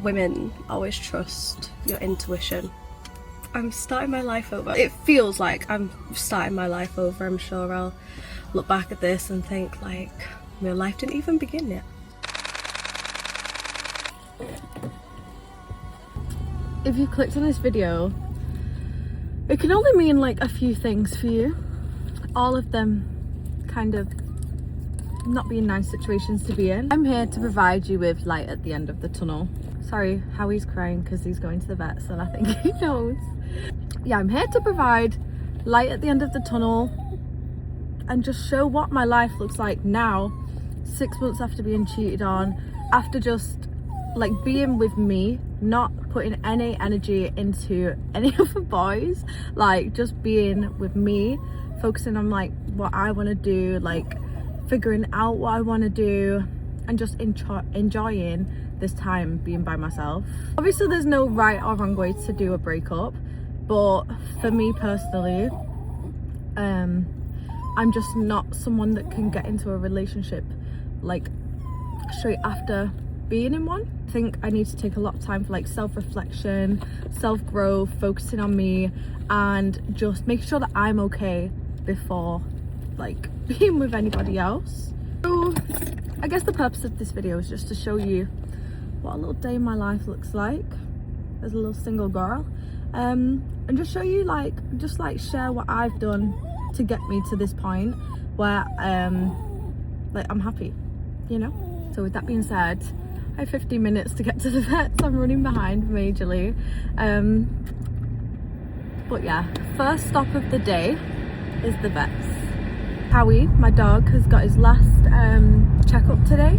women always trust your intuition. I'm starting my life over. It feels like I'm starting my life over. I'm sure I'll look back at this and think like, my life didn't even begin yet. If you clicked on this video, it can only mean like a few things for you. All of them kind of not being nice situations to be in. I'm here to provide you with light at the end of the tunnel. Sorry, Howie's crying because he's going to the vets and I think he knows. Yeah, I'm here to provide light at the end of the tunnel and just show what my life looks like now, 6 months after being cheated on, after just like being with me, not putting any energy into any other boys, like just being with me, focusing on like what I want to do, like figuring out what I want to do, and just enjoying this time being by myself. Obviously there's no right or wrong way to do a breakup, but for me personally, I'm just not someone that can get into a relationship like straight after being in one. I think I need to take a lot of time for like self-reflection, self-growth, focusing on me, and just making sure that I'm okay before like being with anybody else. So I guess the purpose of this video is just to show you what a little day in my life looks like as a little single girl, and just show you like share what I've done to get me to this point where like I'm happy, you know. So with that being said, I have 15 minutes to get to the vets. I'm running behind majorly, but yeah, first stop of the day is the vets. Howie, my dog, has got his last checkup today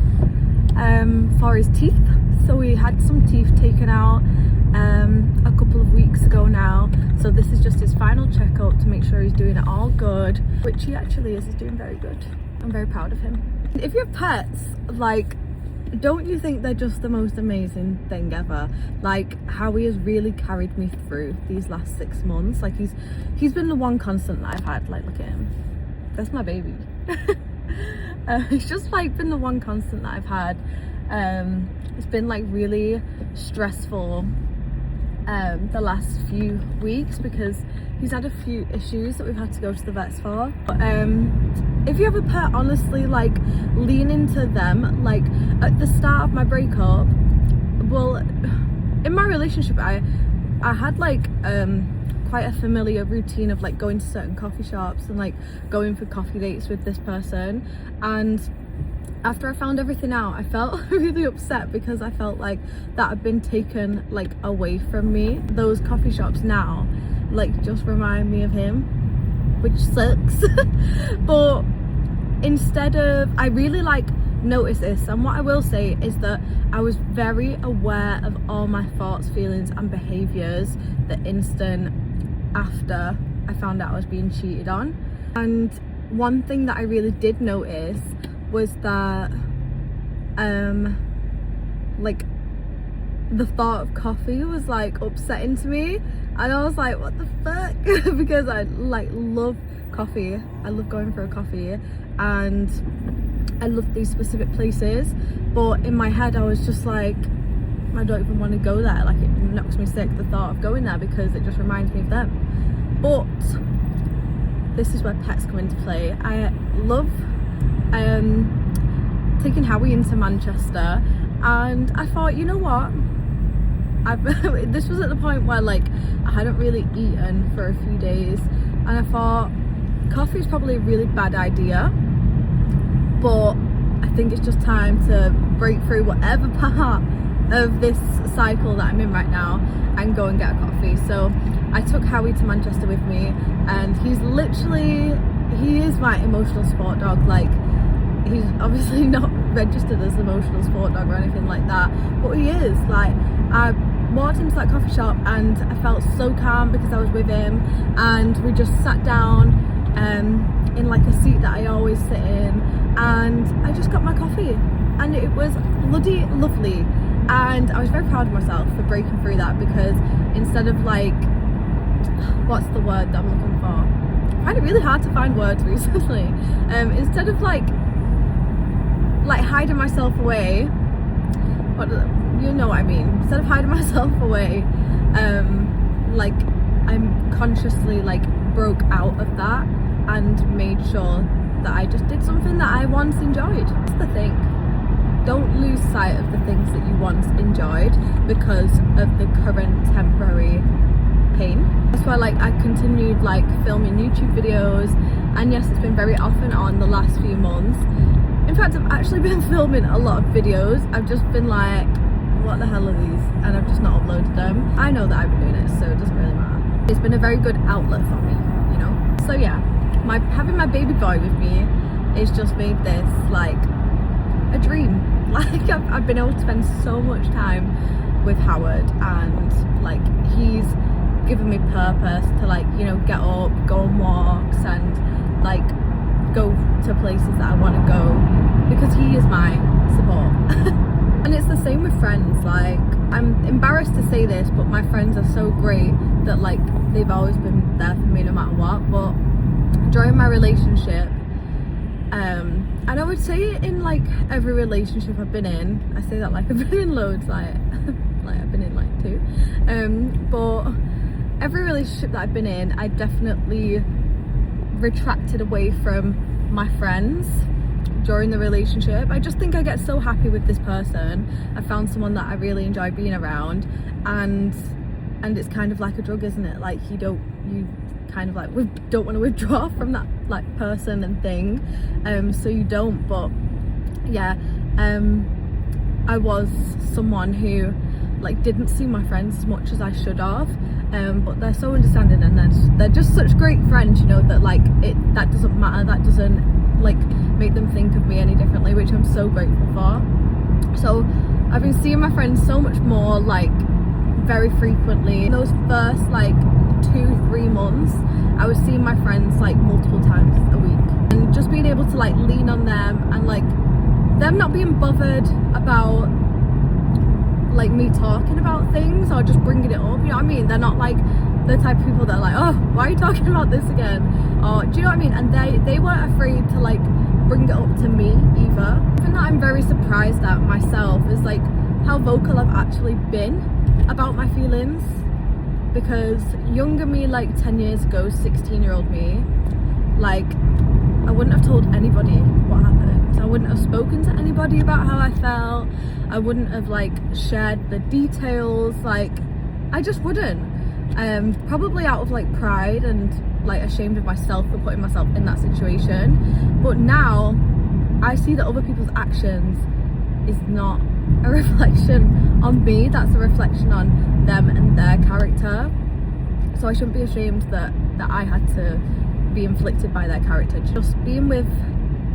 for his teeth. So he had some teeth taken out a couple of weeks ago now, so this is just his final checkup to make sure he's doing it all good, which he actually is. He's doing very good. I'm very proud of him. If you have pets, like, don't you think they're just the most amazing thing ever? Like, Howie has really carried me through these last 6 months. Like, he's been the one constant that I've had. Like, look at him, that's my baby. It's just like been the one constant that I've had. It's been like really stressful the last few weeks because he's had a few issues that we've had to go to the vets for. But, if you have a pet, honestly, like, lean into them. Like, at the start of my breakup, well, in my relationship, I had like quite a familiar routine of like going to certain coffee shops and like going for coffee dates with this person, and after I found everything out, I felt really upset because I felt like that had been taken like away from me. Those coffee shops now like just remind me of him, which sucks. But instead of, I really like notice this, and what I will say is that I was very aware of all my thoughts, feelings and behaviours the instant after I found out I was being cheated on. And one thing that I really did notice was that like the thought of coffee was like upsetting to me, and I was like, what the fuck? Because I like love coffee, I love going for a coffee, and I love these specific places, but in my head I was just like, I don't even want to go there. Like, it knocks me sick, the thought of going there, because it just reminds me of them. But this is where pets come into play. I love taking Howie into Manchester, and I thought, you know what, this was at the point where like I hadn't really eaten for a few days, and I thought coffee is probably a really bad idea, but I think it's just time to break through whatever part of this cycle that I'm in right now and go and get a coffee. So I took Howie to Manchester with me, and he is my emotional support dog. Like, he's obviously not registered as an emotional support dog or anything like that, but he is. Like, I walked into that coffee shop and I felt so calm because I was with him, and we just sat down in like a seat that I always sit in, and I just got my coffee, and it was bloody lovely. And I was very proud of myself for breaking through that, because instead of like, what's the word that I'm looking for? I find it really hard to find words recently. Instead of like hiding myself away, you know what I mean, instead of hiding myself away, like I'm consciously like broke out of that and made sure that I just did something that I once enjoyed. That's the thing. Don't lose sight of the things that you once enjoyed because of the current temporary pain. That's why like I continued like filming YouTube videos, and yes, it's been very off and on the last few months. In fact, I've actually been filming a lot of videos. I've just been like, what the hell are these? And I've just not uploaded them. I know that I've been doing it, so it doesn't really matter. It's been a very good outlet for me, you know? So yeah, having my baby boy with me has just made this like a dream. Like I've been able to spend so much time with Howard, and like he's given me purpose to like, you know, get up, go on walks, and like go to places that I want to go because he is my support. And it's the same with friends. Like, I'm embarrassed to say this, but my friends are so great that like they've always been there for me no matter what. But during my relationship, and I would say in like every relationship I've been in, I say that like I've been in loads, like I've been in like 2, but every relationship that I've been in, I definitely retracted away from my friends during the relationship. I just think I get so happy with this person. I found someone that I really enjoy being around, and it's kind of like a drug, isn't it? Like you kind of like don't want to withdraw from that like person and thing, so you don't. But yeah, I was someone who like didn't see my friends as much as I should have, but they're so understanding, and they're just such great friends, you know, that like that doesn't matter, that doesn't like make them think of me any differently, which I'm so grateful for. So I've been seeing my friends so much more, like very frequently. In those first like 2-3 months, I was seeing my friends like multiple times a week, and just being able to like lean on them, and like them not being bothered about like me talking about things or just bringing it up, you know what I mean? They're not like the type of people that are like, oh, why are you talking about this again? Or do you know what I mean? And they weren't afraid to like bring it up to me either. Something that I'm very surprised at myself is like how vocal I've actually been about my feelings, because younger me, like 10 years ago, 16-year-old me, like I wouldn't have told anybody what happened. I wouldn't have spoken to anybody about how I felt. I wouldn't have like shared the details. Like I just wouldn't. Probably out of like pride and like ashamed of myself for putting myself in that situation. But now I see that other people's actions is not a reflection on me. That's a reflection on them and their character. So I shouldn't be ashamed that I had to be inflicted by their character. Just being with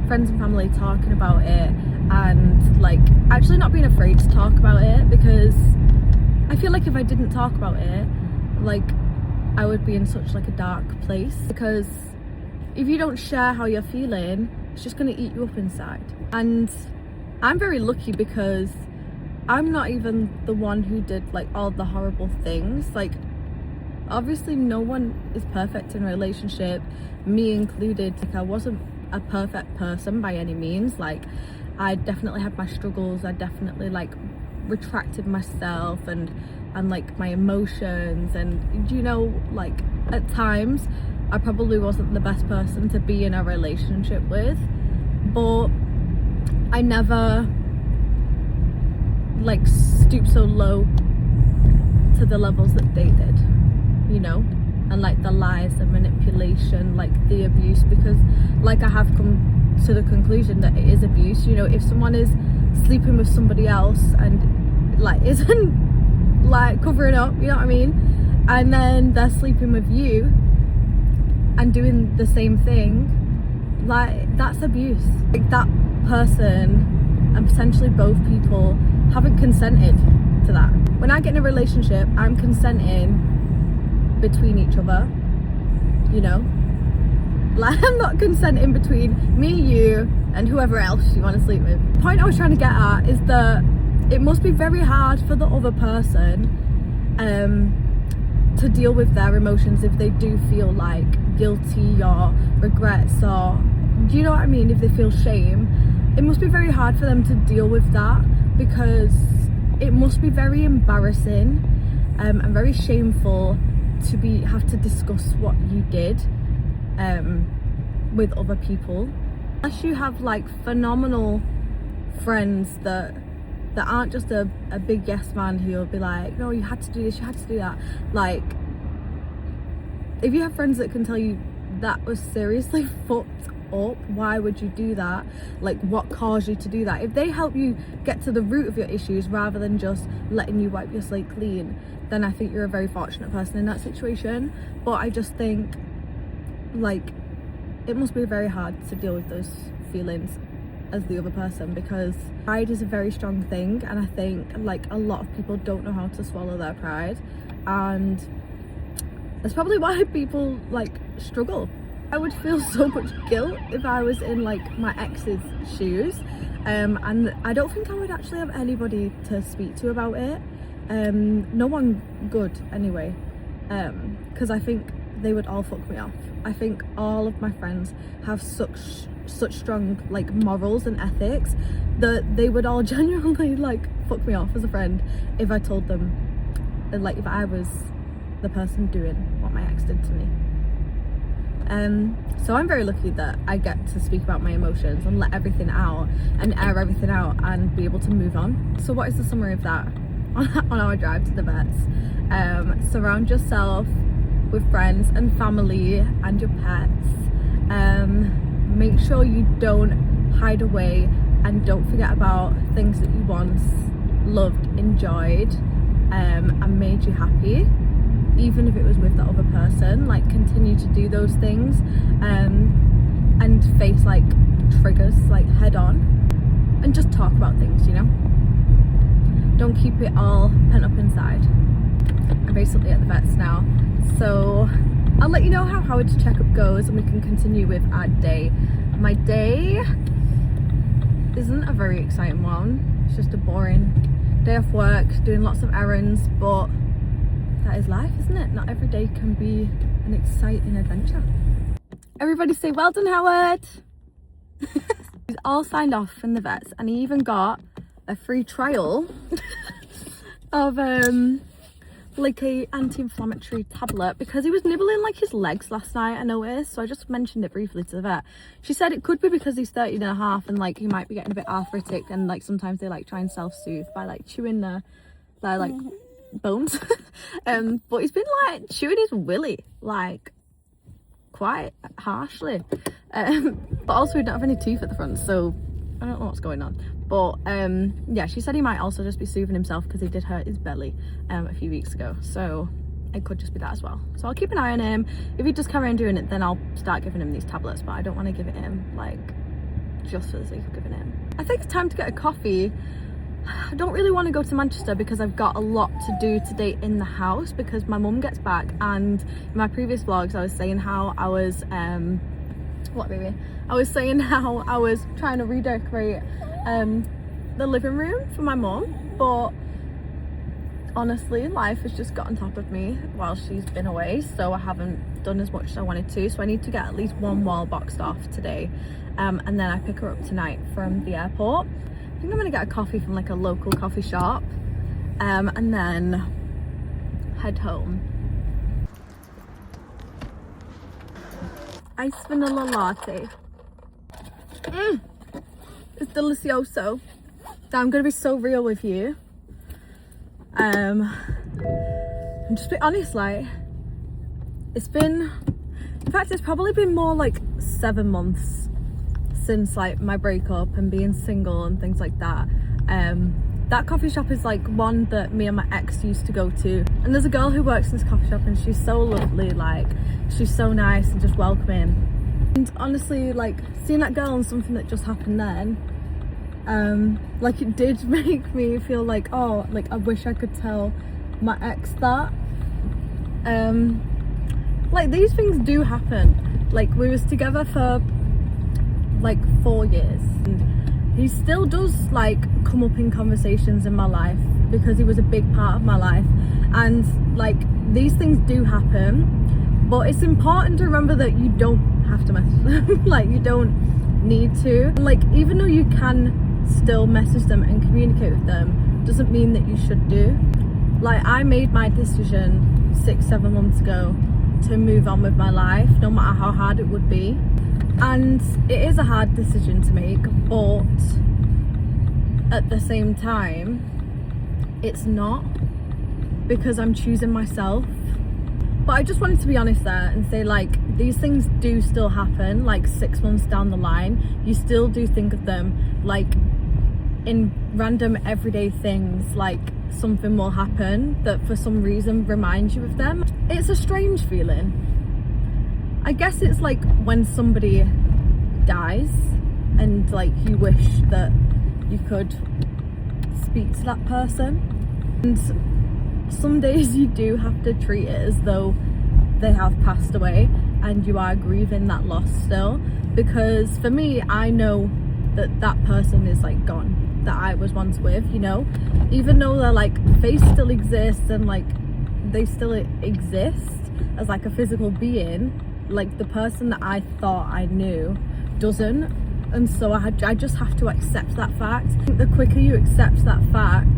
friends and family, talking about it, and like actually not being afraid to talk about it, because I feel like if I didn't talk about it, like I would be in such like a dark place, because if you don't share how you're feeling, it's just going to eat you up inside. And I'm very lucky because I'm not even the one who did like all the horrible things. Like obviously no one is perfect in a relationship, me included. Like I wasn't a perfect person by any means. Like I definitely had my struggles. I definitely like retracted myself and like my emotions, and you know, like at times I probably wasn't the best person to be in a relationship with, but I never like stooped so low to the levels that they did, you know, and like the lies, the manipulation, like the abuse, because like I have come to the conclusion that it is abuse. You know, if someone is sleeping with somebody else and like isn't like covering up, you know what I mean, and then they're sleeping with you and doing the same thing, like that's abuse. Like that person and potentially both people haven't consented to that. When I get in a relationship, I'm consenting between each other, you know, like I'm not consenting between me, you, and whoever else you want to sleep with. The point I was trying to get at is that it must be very hard for the other person to deal with their emotions if they do feel like guilty or regrets, or do you know what I mean, if they feel shame. It must be very hard for them to deal with that, because it must be very embarrassing and very shameful to have to discuss what you did with other people, unless you have like phenomenal friends that aren't just a big yes man who'll be like, no, you had to do this, you had to do that. Like, if you have friends that can tell you that was seriously fucked up, why would you do that? Like, what caused you to do that? If they help you get to the root of your issues rather than just letting you wipe your slate clean, then I think you're a very fortunate person in that situation. But I just think, like, it must be very hard to deal with those feelings as the other person, because pride is a very strong thing, and I think like a lot of people don't know how to swallow their pride, and that's probably why people like struggle. I would feel so much guilt if I was in like my ex's shoes, and I don't think I would actually have anybody to speak to about it, no one good anyway, because I think they would all fuck me off. I think all of my friends have such strong like morals and ethics that they would all genuinely like fuck me off as a friend if I told them, like, if I was the person doing what my ex did to me. So I'm very lucky that I get to speak about my emotions and let everything out and air everything out and be able to move on. So what is the summary of that on our drive to the vets? Surround yourself with friends and family and your pets. Make sure you don't hide away, and don't forget about things that you once loved, enjoyed, and made you happy, even if it was with the other person. Like, continue to do those things, and face like triggers like head on, and just talk about things, you know. Don't keep it all pent up inside. I'm basically at the vets now, so I'll let you know how Howard's checkup goes, and we can continue with our day. My day isn't a very exciting one. It's just a boring day off work, doing lots of errands, but that is life, isn't it? Not every day can be an exciting adventure. Everybody say, well done, Howard. He's all signed off from the vets, and he even got a free trial of like a anti-inflammatory tablet because he was nibbling like his legs last night, I noticed. So I just mentioned it briefly to the vet. She said it could be because he's 13 and a half and like he might be getting a bit arthritic, and like sometimes they like try and self-soothe by like chewing their like bones. But he's been like chewing his willy like quite harshly, but also we don't have any teeth at the front, so I don't know what's going on. But yeah, she said he might also just be soothing himself because he did hurt his belly a few weeks ago, so it could just be that as well. So I'll keep an eye on him. If he does carry on doing it, then I'll start giving him these tablets, but I don't want to give it him like just for the sake of giving it him. I think it's time to get a coffee. I don't really want to go to Manchester because I've got a lot to do today in the house because my mum gets back, and in my previous vlogs I was saying how I was I was saying how I was trying to redecorate the living room for my mum, but honestly life has just got on top of me while she's been away, so I haven't done as much as I wanted to. So I need to get at least one wall boxed off today, and then I pick her up tonight from the airport. I think I'm gonna get a coffee from like a local coffee shop, and then head home. Iced vanilla latte. It's delicioso. Now I'm gonna be so real with you. And just be honest, like it's been, in fact it's probably been more like 7 months since like my breakup and being single and things like that. That coffee shop is like one that me and my ex used to go to, and there's a girl who works in this coffee shop and she's so lovely, like she's so nice and just welcoming. And honestly, like seeing that girl and something that just happened then, like it did make me feel like, oh, like I wish I could tell my ex that. Like these things do happen. Like we was together for like 4 years, and he still does like come up in conversations in my life because he was a big part of my life, and like these things do happen, but it's important to remember that you don't have to message them. Like you don't need to, like even though you can still message them and communicate with them, doesn't mean that you should do. Like, I made my decision 6-7 months ago to move on with my life, no matter how hard it would be. And it is a hard decision to make, but at the same time, it's not, because I'm choosing myself. But I just wanted to be honest there and say, like, these things do still happen. Like, 6 months down the line, you still do think of them, like, in random everyday things. Like, something will happen that for some reason reminds you of them. It's a strange feeling. I guess it's like when somebody dies and, like, you wish that you could speak to that person, and some days you do have to treat it as though they have passed away and you are grieving that loss still. Because for me, I know that that person is, like, gone, that I was once with, you know, even though they're, like, face still exists and, like, they still exist as, like, a physical being. Like, the person that I thought I knew doesn't, and so I just have to accept that fact. I think the quicker you accept that fact,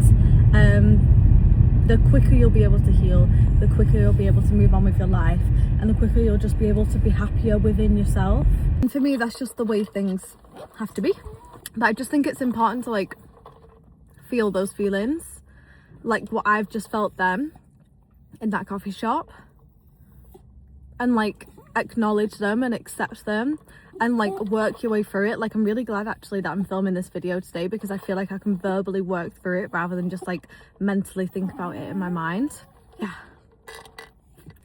the quicker you'll be able to heal, the quicker you'll be able to move on with your life, and the quicker you'll just be able to be happier within yourself. And for me, that's just the way things have to be. But I just think it's important to, like, feel those feelings, like what I've just felt then in that coffee shop, and, like, acknowledge them and accept them and, like, work your way through it. Like, I'm really glad actually that I'm filming this video today, because I feel like I can verbally work through it rather than just, like, mentally think about it in my mind. Yeah,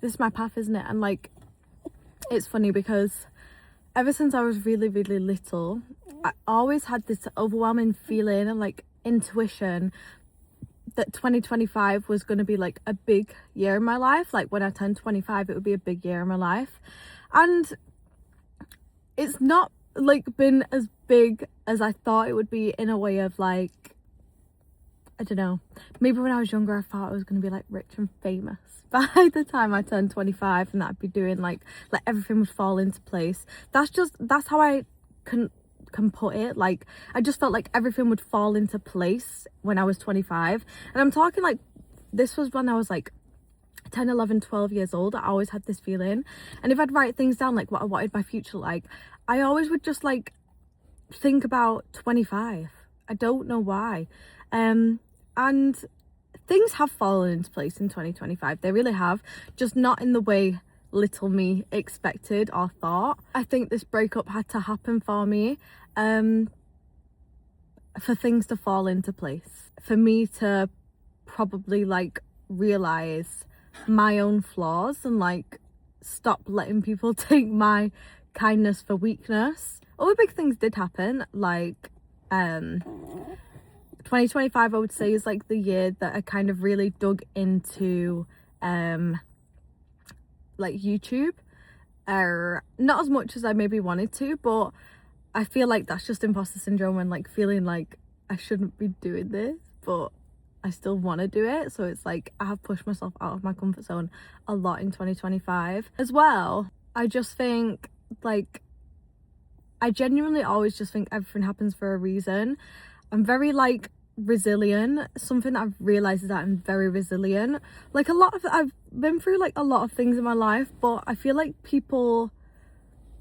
this is my path, isn't it? And, like, it's funny because ever since I was really, really little, I always had this overwhelming feeling and, like, intuition that 2025 was going to be, like, a big year in my life. Like, when I turned 25, it would be a big year in my life. And it's not, like, been as big as I thought it would be, in a way of, like, I don't know, maybe when I was younger I thought I was going to be, like, rich and famous by the time I turned 25, and that I'd be doing, like everything would fall into place. That's how I can put it. Like, I just felt like everything would fall into place when I was 25, and I'm talking, like, this was when I was, like, 10, 11, 12 years old. I always had this feeling, and if I'd write things down, like, what I wanted my future like, I always would just, like, think about 25. I don't know why. And things have fallen into place in 2025. They really have, just not in the way little me expected or thought. I think this breakup had to happen for me, for things to fall into place, for me to probably, like, realize my own flaws and, like, stop letting people take my kindness for weakness. Other big things did happen, like 2025 I would say is, like, the year that I kind of really dug into like, YouTube. Not as much as I maybe wanted to, but I feel like that's just imposter syndrome, and, like, feeling like I shouldn't be doing this, but I still want to do it. So it's like I have pushed myself out of my comfort zone a lot in 2025 as well. I just think, like, I genuinely always just think everything happens for a reason. I'm very, like, resilient. Something that I've realized is that I'm very resilient. Like, I've been through, like, a lot of things in my life, but I feel like people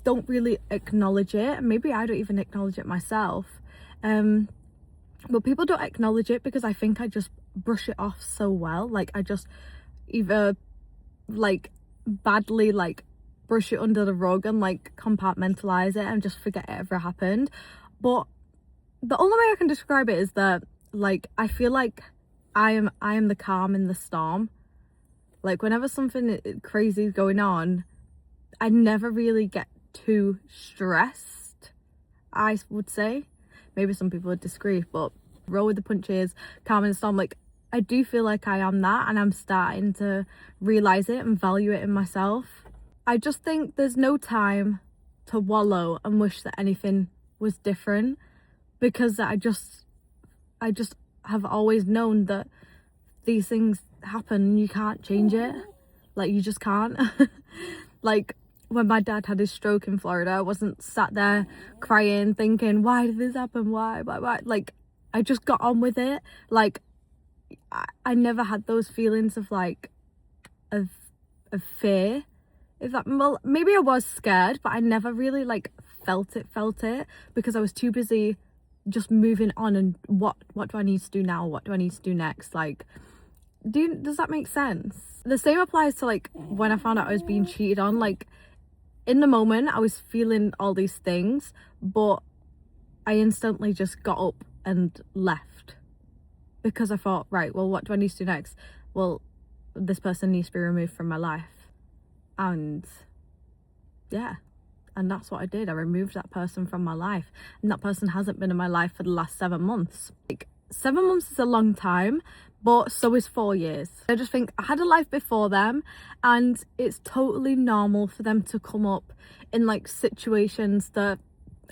don't really acknowledge it, and maybe I don't even acknowledge it myself. But people don't acknowledge it because I think I just brush it off so well. Like, I just either, like, badly, like, brush it under the rug and, like, compartmentalize it and just forget it ever happened. But the only way I can describe it is that, like, I feel like I am the calm in the storm. Like, whenever something crazy is going on, I never really get too stressed, I would say. Maybe some people would disagree, but roll with the punches, calm in the storm. Like, I do feel like I am that, and I'm starting to realize it and value it in myself. I just think there's no time to wallow and wish that anything was different, because I just have always known that these things happen and you can't change it. Like, you just can't. Like, when my dad had his stroke in Florida, I wasn't sat there crying thinking, why did this happen, why? Like, I just got on with it. Like, I never had those feelings of like of fear. If that, well, maybe I was scared, but I never really like felt it because I was too busy just moving on and what do I need to do now, what do I need to do next, like, does that make sense? The same applies to like when I found out I was being cheated on. Like, in the moment I was feeling all these things, but I instantly just got up and left because I thought, right, well, what do I need to do next? Well, this person needs to be removed from my life. And yeah, and that's what I did. I removed that person from my life, and that person hasn't been in my life for the last 7 months. Like, 7 months is a long time, but so is 4 years. I just think I had a life before them, and it's totally normal for them to come up in like situations that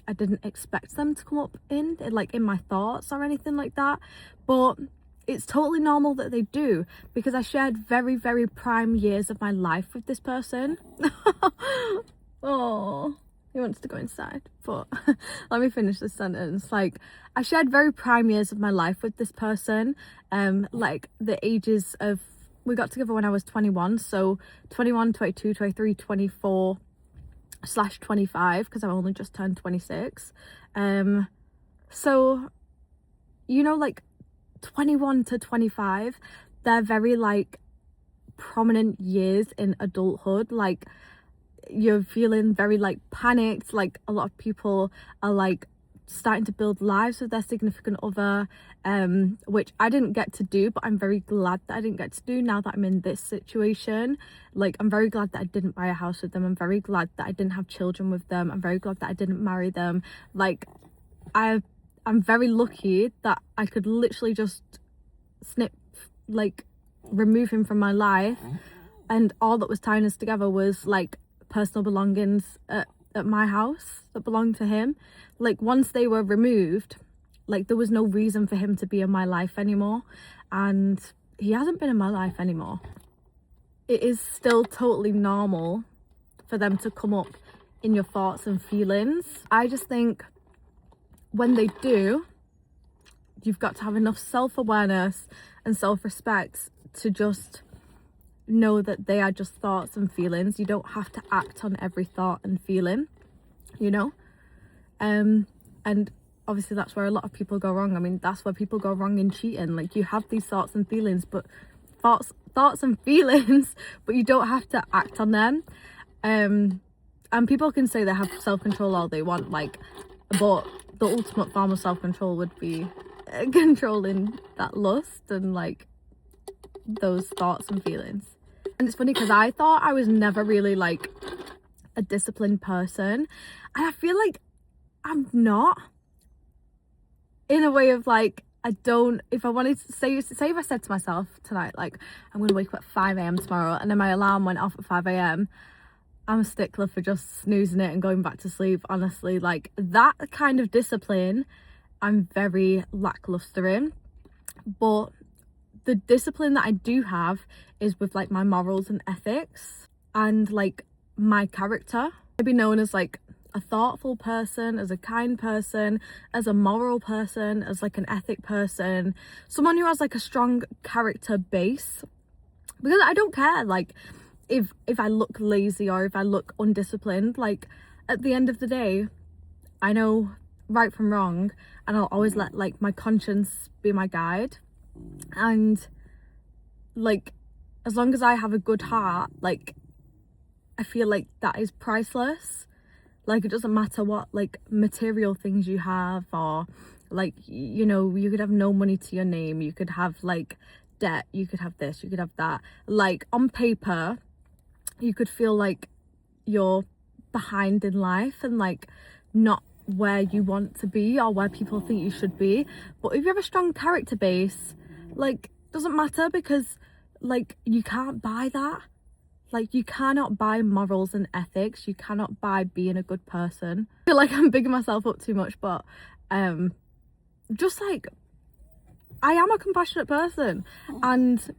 I didn't expect them to come up in like in my thoughts or anything like that. But it's totally normal that they do, because I shared very, very prime years of my life with this person. Oh, he wants to go inside, but let me finish this sentence. Like, I shared very prime years of my life with this person. Like the ages of, we got together when I was 21, so 21, 22, 23, 24 / 25, because I've only just turned 26. So, you know, like 21 to 25, they're very like prominent years in adulthood. Like, you're feeling very like panicked. Like, a lot of people are like starting to build lives with their significant other, which I didn't get to do, but I'm very glad that I didn't get to do now that I'm in this situation. Like, I'm very glad that I didn't buy a house with them. I'm very glad that I didn't have children with them. I'm very glad that I didn't marry them. Like, I'm very lucky that I could literally just remove him from my life, and all that was tying us together was like personal belongings at my house that belonged to him. Like, once they were removed, like, there was no reason for him to be in my life anymore, and he hasn't been in my life anymore. It is still totally normal for them to come up in your thoughts and feelings. I just think when they do, you've got to have enough self-awareness and self-respect to just know that they are just thoughts and feelings. You don't have to act on every thought and feeling, you know. And obviously that's where a lot of people go wrong. I mean, that's where people go wrong in cheating. Like, you have these thoughts and feelings, but thoughts and feelings, but you don't have to act on them. And people can say they have self-control all they want, like, but the ultimate form of self-control would be controlling that lust and like those thoughts and feelings. And it's funny because I thought I was never really like a disciplined person, and I feel like I'm not, in a way of like, I don't, if I wanted to say if I said to myself tonight, like, I'm gonna wake up at 5 a.m. tomorrow, and then my alarm went off at 5 a.m, I'm a stickler for just snoozing it and going back to sleep. Honestly, like, that kind of discipline I'm very lackluster in. But the discipline that I do have is with like my morals and ethics and like my character. I'd be known as like a thoughtful person, as a kind person, as a moral person, as like an ethic person, someone who has like a strong character base. Because I don't care like if I look lazy or if I look undisciplined. Like, at the end of the day, I know right from wrong, and I'll always let like my conscience be my guide. And like, as long as I have a good heart, like, I feel like that is priceless. Like, it doesn't matter what like material things you have, or like, you know, you could have no money to your name, you could have like debt, you could have this, you could have that. Like, on paper you could feel like you're behind in life and like not where you want to be or where people think you should be. But if you have a strong character base, like, doesn't matter, because like, you can't buy that. Like, you cannot buy morals and ethics. You cannot buy being a good person. I feel like I'm bigging myself up too much, but just like, I am a compassionate person. And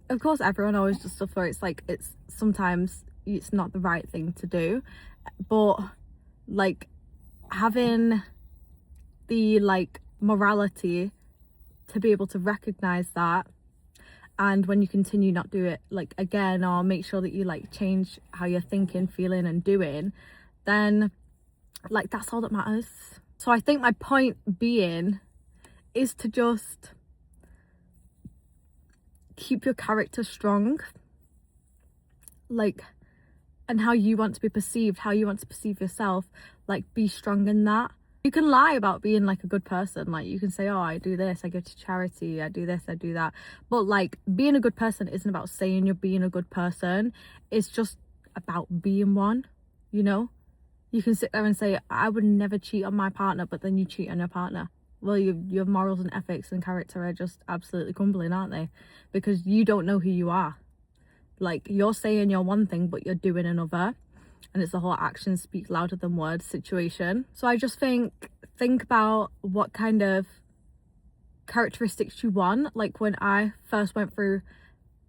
of course everyone always does stuff where it's like, it's sometimes it's not the right thing to do, but like, having the like morality to be able to recognize that, and when you continue not do it like again, or make sure that you like change how you're thinking, feeling and doing, then like that's all that matters. So I think my point being is to just keep your character strong, like, and how you want to be perceived, how you want to perceive yourself, like be strong in that. You can lie about being like a good person, like you can say, oh, I do this, I give to charity, I do this, I do that, but like being a good person isn't about saying you're being a good person, it's just about being one, you know. You can sit there and say, I would never cheat on my partner, but then you cheat on your partner. Well, your morals and ethics and character are just absolutely crumbling, aren't they? Because you don't know who you are. Like, you're saying you're one thing, but you're doing another. And it's the whole actions speak louder than words situation. So I just think about what kind of characteristics you want. Like, when I first went through,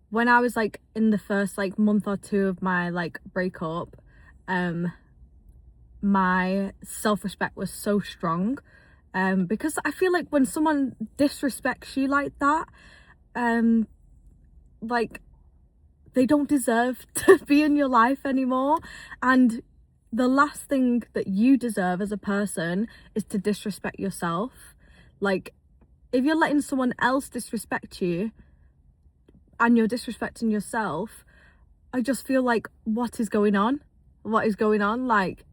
when I was like in the first like month or two of my like breakup, my self-respect was so strong. Because I feel like when someone disrespects you like that, like, they don't deserve to be in your life anymore. And the last thing that you deserve as a person is to disrespect yourself. Like, if you're letting someone else disrespect you and you're disrespecting yourself, I just feel like, what is going on? What is going on? Like,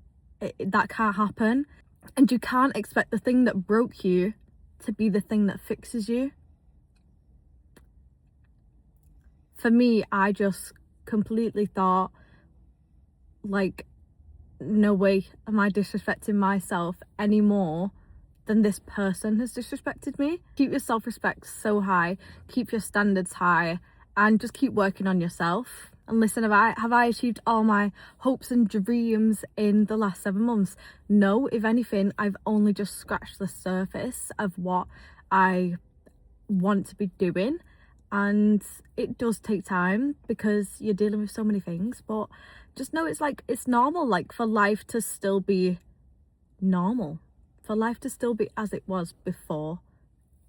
that can't happen. And you can't expect the thing that broke you to be the thing that fixes you. For me, I just completely thought, like, no way am I disrespecting myself any more than this person has disrespected me. Keep your self-respect so high, keep your standards high, and just keep working on yourself. And listen, have I achieved all my hopes and dreams in the last 7 months? No, if anything, I've only just scratched the surface of what I want to be doing. And it does take time because you're dealing with so many things, but just know it's like, it's normal, like, for life to still be normal, for life to still be as it was before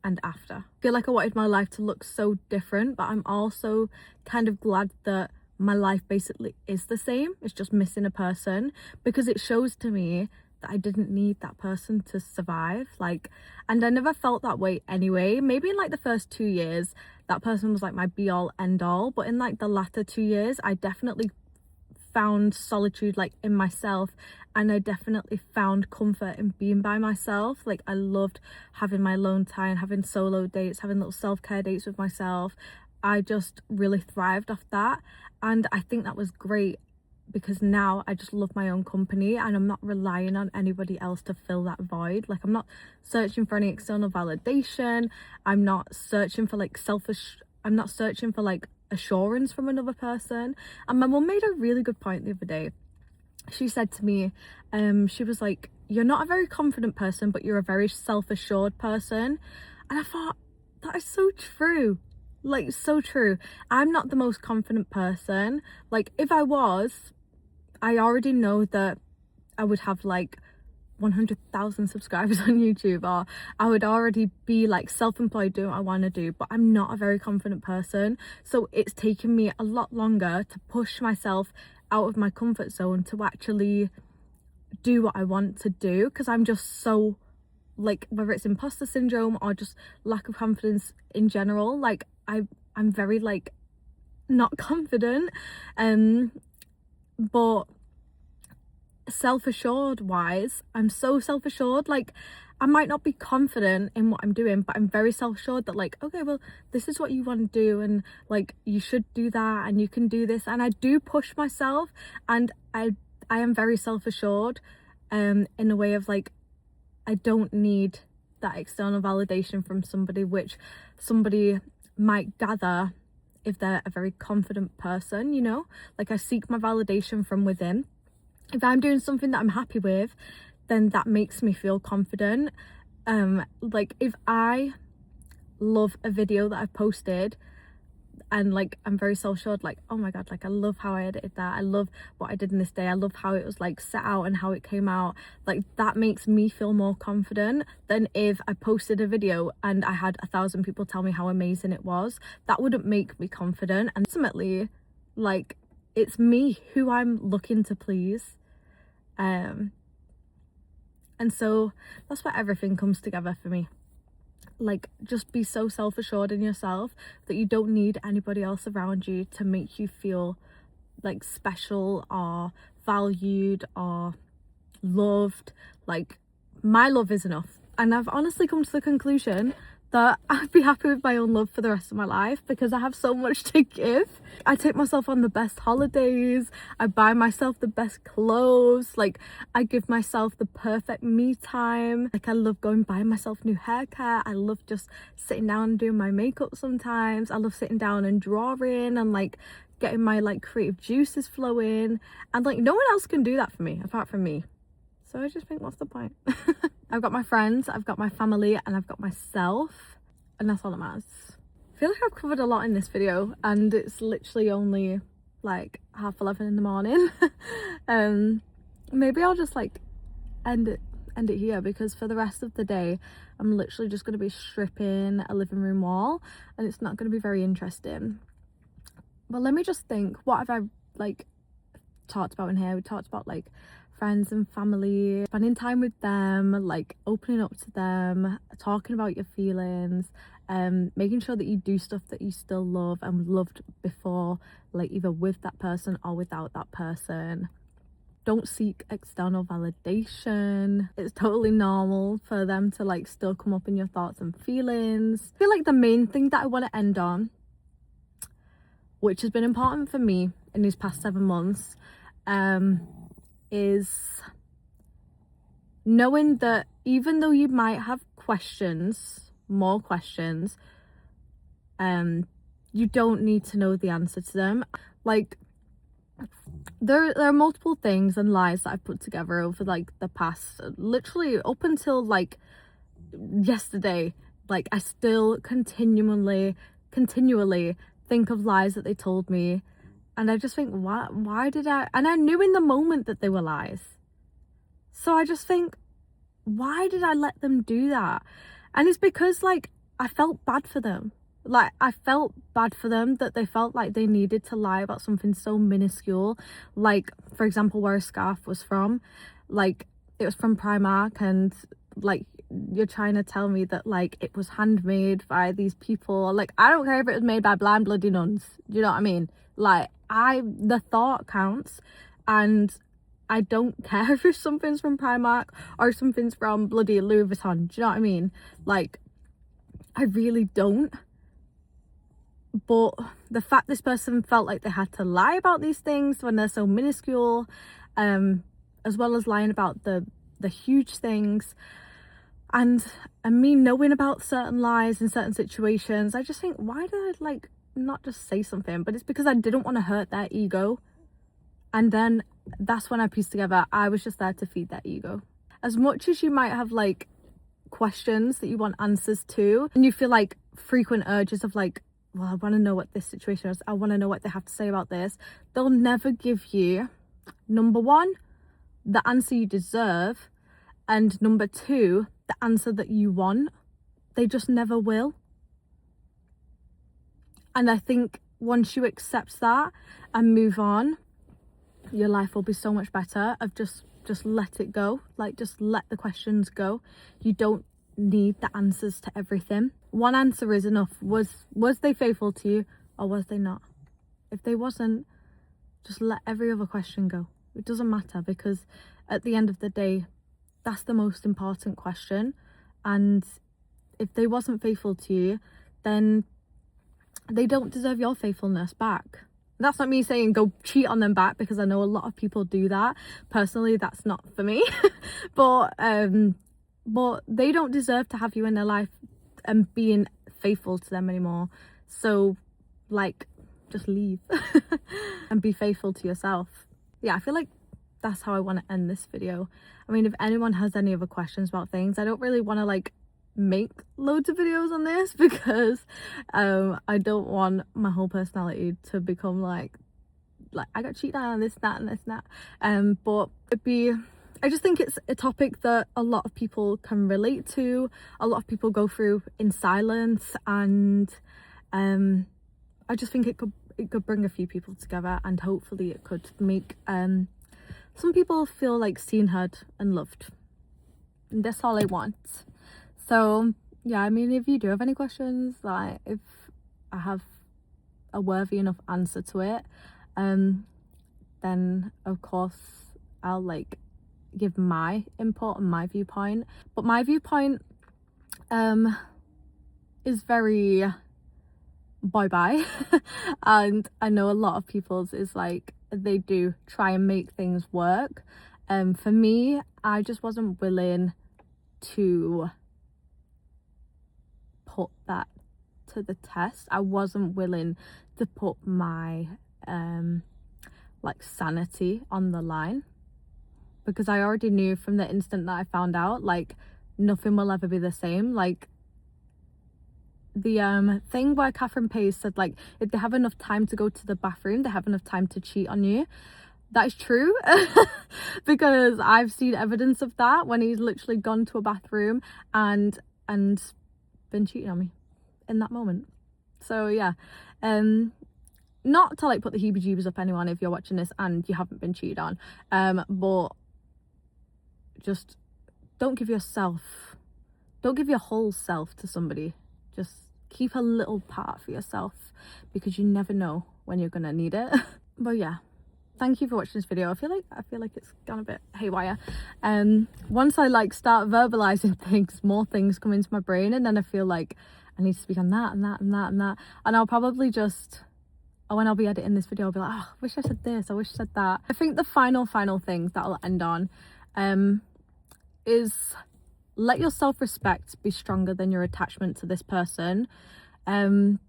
and after. I feel like I wanted my life to look so different, but I'm also kind of glad that my life basically is the same. It's just missing a person, because it shows to me that I didn't need that person to survive. Like, and I never felt that way anyway. Maybe in like the first 2 years that person was like my be all end all, but in like the latter 2 years I definitely found solitude like in myself, and I definitely found comfort in being by myself. Like, I loved having my alone time, having solo dates, having little self-care dates with myself. I just really thrived off that, and I think that was great, because now I just love my own company and I'm not relying on anybody else to fill that void. Like, I'm not searching for any external validation. I'm not searching for like I'm not searching for like assurance from another person. And my mum made a really good point the other day. She said to me, she was like, you're not a very confident person, but you're a very self-assured person. And I thought, that is so true. Like, so true. I'm not the most confident person. Like, if I was, I already know that I would have like 100,000 subscribers on YouTube, or I would already be like self-employed doing what I want to do, but I'm not a very confident person. So it's taken me a lot longer to push myself out of my comfort zone to actually do what I want to do, because I'm just so, like, whether it's imposter syndrome or just lack of confidence in general, like I'm very like not confident. But self-assured wise, I'm so self-assured. Like, I might not be confident in what I'm doing, but I'm very self-assured that, like, okay, well, this is what you want to do, and like, you should do that, and you can do this. And I do push myself, and I am very self-assured in a way of like, I don't need that external validation from somebody, which somebody might gather if they're a very confident person, you know. Like, I seek my validation from within. If I'm doing something that I'm happy with, then that makes me feel confident. Like, if I love a video that I've posted, and like I'm very self-assured, like, oh my god, like I love how I edited that, I love what I did in this day, I love how it was like set out and how it came out. Like that makes me feel more confident than if I posted a video and I had 1,000 people tell me how amazing it was. That wouldn't make me confident, and ultimately like it's me who I'm looking to please. And so that's where everything comes together for me. Like just be so self-assured in yourself that you don't need anybody else around you to make you feel like special or valued or loved. Like my love is enough, and I've honestly come to the conclusion that I'd be happy with my own love for the rest of my life because I have so much to give. I take myself on the best holidays, I buy myself the best clothes, like I give myself the perfect me time. Like I love going buying myself new haircut, I love just sitting down and doing my makeup sometimes, I love sitting down and drawing and like getting my like creative juices flowing, and like no one else can do that for me apart from me. So I just think, what's the point? I've got my friends, I've got my family, and I've got myself, and that's all that matters. I feel like I've covered a lot in this video, and it's literally only like 11:30 in the morning. Maybe I'll just like end it here, because for the rest of the day I'm literally just going to be stripping a living room wall, and it's not going to be very interesting. But let me just think, what have I like talked about in here? We talked about like friends and family, spending time with them, like opening up to them, talking about your feelings, making sure that you do stuff that you still love and loved before, like either with that person or without that person. Don't seek external validation. It's totally normal for them to like still come up in your thoughts and feelings. I feel like the main thing that I want to end on, which has been important for me in these past 7 months, is knowing that even though you might have more questions, you don't need to know the answer to them. Like there are multiple things and lies that I've put together over like the past, literally up until like yesterday. Like I still continually think of lies that they told me, and I just think, why did I? And I knew in the moment that they were lies. So I just think, why did I let them do that? And it's because like I felt bad for them. Like I felt bad for them that they felt like they needed to lie about something so minuscule. Like for example, where a scarf was from. Like it was from Primark, and like you're trying to tell me that like it was handmade by these people. Like I don't care if it was made by blind bloody nuns. Do you know what I mean? Like the thought counts, and I don't care if something's from Primark or something's from bloody Louis Vuitton. Do you know what I mean? Like I really don't. But the fact this person felt like they had to lie about these things when they're so minuscule, as well as lying about the huge things, and me knowing about certain lies in certain situations, I just think, why did I like not just say something? But it's because I didn't want to hurt their ego. And then that's when I pieced together, I was just there to feed their ego. As much as you might have like questions that you want answers to, and you feel like frequent urges of like, well, I want to know what this situation is, I want to know what they have to say about this, they'll never give you, number one, the answer you deserve, and number two, the answer that you want. They just never will. And I think once you accept that and move on, your life will be so much better. Of just let it go. Like just let the questions go. You don't need the answers to everything. One answer is enough. Was they faithful to you, or was they not? If they wasn't, just let every other question go. It doesn't matter, because at the end of the day, that's the most important question. And if they wasn't faithful to you, then they don't deserve your faithfulness back. That's not me saying go cheat on them back, because I know a lot of people do that. Personally, that's not for me. But they don't deserve to have you in their life and being faithful to them anymore. So like just leave and be faithful to yourself. Yeah, I feel like that's how I want to end this video. I mean, if anyone has any other questions about things, I don't really want to like make loads of videos on this because I don't want my whole personality to become like I got cheated on this, that, and this, and that. But I just think it's a topic that a lot of people can relate to, a lot of people go through in silence, and I just think it could bring a few people together, and hopefully it could make some people feel like seen, heard, and loved. And that's all I want. So yeah, I mean, if you do have any questions, like if I have a worthy enough answer to it, then of course I'll like give my input and my viewpoint. But my viewpoint is very bye and I know a lot of people's is like they do try and make things work. For me, I just wasn't willing to put that to the test. I wasn't willing to put my like sanity on the line, because I already knew from the instant that I found out like nothing will ever be the same. Like the thing where Catherine Pace said like if they have enough time to go to the bathroom, they have enough time to cheat on you. That is true because I've seen evidence of that when he's literally gone to a bathroom and been cheating on me in that moment. So yeah, not to like put the heebie-jeebies up anyone if you're watching this and you haven't been cheated on, but just don't give your whole self to somebody. Just keep a little part for yourself, because you never know when you're gonna need it. But yeah, thank you for watching this video. I feel like it's gone a bit haywire. Once I like start verbalizing things, more things come into my brain, and then I feel like I need to speak on that and that and that and that, and I'll probably just, when I'll be editing this video, I'll be like, oh, I wish I said this, I wish I said that. I think the final thing that I'll end on is let your self-respect be stronger than your attachment to this person. Don't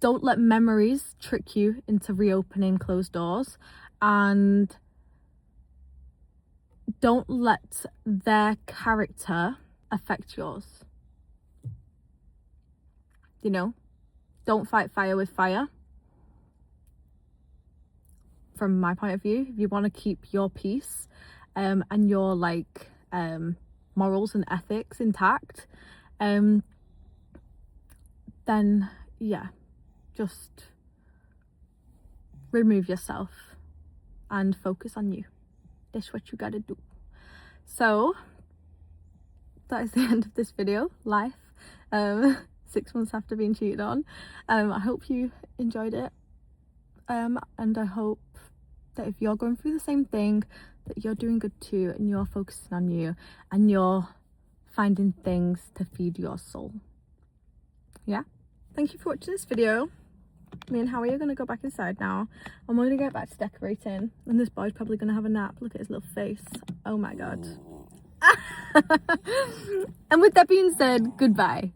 let memories trick you into reopening closed doors, and don't let their character affect yours. You know, don't fight fire with fire. From my point of view, if you want to keep your peace and your like morals and ethics intact, then yeah, just remove yourself and focus on you. That's what you gotta do. So that is the end of this video. Life 6 months after being cheated on. I hope you enjoyed it, and I hope that if you're going through the same thing, that you're doing good too, and you're focusing on you, and you're finding things to feed your soul. Yeah, thank you for watching this video. Me and Howie are going to go back inside now. I'm going to get back to decorating, and this boy's probably going to have a nap. Look at his little face. Oh my god. And with that being said, goodbye.